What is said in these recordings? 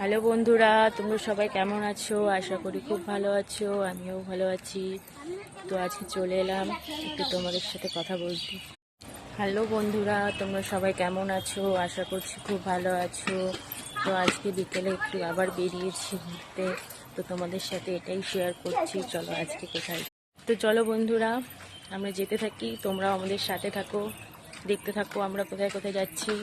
Hello বন্ধুরা, তোমরা সবাই কেমন আছো? আশা করি খুব ভালো আছো। আমিও ভালো আছি। তো আজকে চলে এলাম একটু তোমাদের সাথে কথা বলতে। হ্যালো বন্ধুরা, তোমরা সবাই কেমন আছো? আশা করছি খুব ভালো আছো। তো আজকে বিকেলে একটু আবার বেরিয়েছি ঘুরতে। তো তোমাদের সাথে এটাই শেয়ার করছি। চলো আজকে কোথায়। তো চলো বন্ধুরা, আমরা যেতে থাকি, তোমরাও আমাদের সাথে থাকো, দেখতে থাকো আমরা কোথায় কোথায় যাচ্ছি।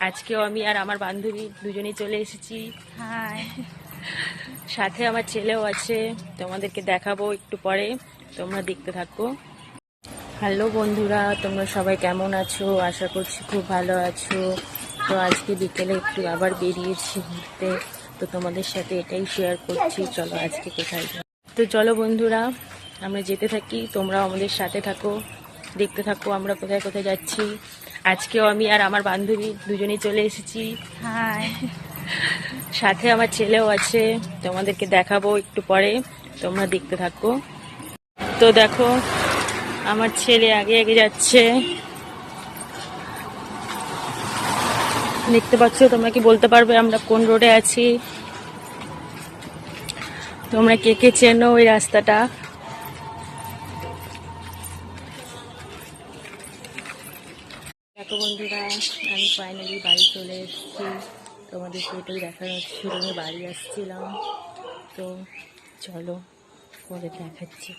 আজকেও আমি আর আমার বান্ধবী দুজনেই চলে এসেছি। হাই, সাথে আমার ছেলেও আছে, তোমাদেরকে দেখাবো একটু পরে, তোমরা দেখতে থাকো। হ্যালো বন্ধুরা, তোমরা সবাই কেমন আছো? আশা করছি খুব ভালো আছো। তো আজকে বিকেলে একটু আবার বেরিয়েছি ঘুরতে। তো তোমাদের সাথে এটাই শেয়ার করছি। চলো আজকে কোথায় যাই। তো চলো বন্ধুরা, আমরা যেতে থাকি, তোমরাও আমাদের সাথে থাকো, দেখতে থাকো আমরা কোথায় কোথায় যাচ্ছি। আজকেও আমি আর আমার বান্ধবী দুজনেই চলে এসেছি। হাই। সাথে আমার ছেলেও আছে, তোমাদেরকে দেখাবো একটু পরে, তোমরা দেখতে থাকো। তো দেখো, আমার ছেলে আগে আগে যাচ্ছে, দেখতে পাচ্ছ? তোমরা কি বলতে পারবে আমরা কোন রোডে আছি? তোমরা কে কে চেনো ওই রাস্তাটা? দেখো বন্ধুরা, আমি ফাইনালি বাড়ি চলে এসেছি। তোমাদেরকে এটাই দেখানো ছিল, আমি বাড়ি আসছিলাম। তো চলো পরে দেখাচ্ছি।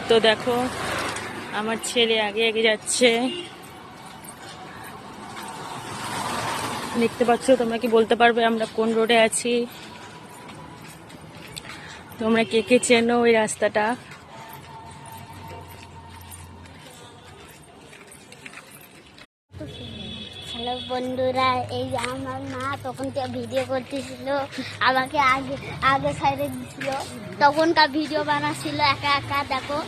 তো দেখো, আমার ছেলে আগে আগে যাচ্ছে, দেখতে পাচ্ছ? তোমরা কি বলতে পারবে আমরা কোন রোডে আছি? তোমরা কে কে চেনো ওই রাস্তাটা? হ্যালো বন্ধুরা, এই যে আমার মা তখন ভিডিও করতেছিল, আমাকে আগে আগে সাইডে দিছিল, তখনকার ভিডিও বানাচ্ছিল একা একা। দেখো,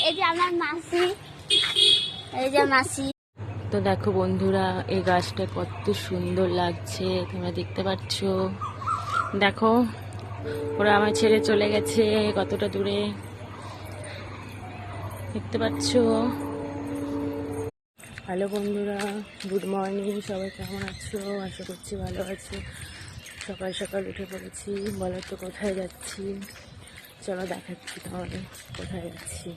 এই যে আমার মাসি, এই যে মাসি। তো দেখো বন্ধুরা, এই গাছটা কত সুন্দর লাগছে, তোমরা দেখতে পাচ্ছ? দেখো, ওরা আমার ছেড়ে চলে গেছে কতটা দূরে, দেখতে পাচ্ছ? হ্যালো বন্ধুরা, গুড মর্নিং। সবাই কেমন আছো? আশা করছি ভালো আছো। সকাল সকাল উঠে পড়েছি, বলো তো কোথায় যাচ্ছি? চলো দেখাচ্ছি তোমাদের কোথায় যাচ্ছি।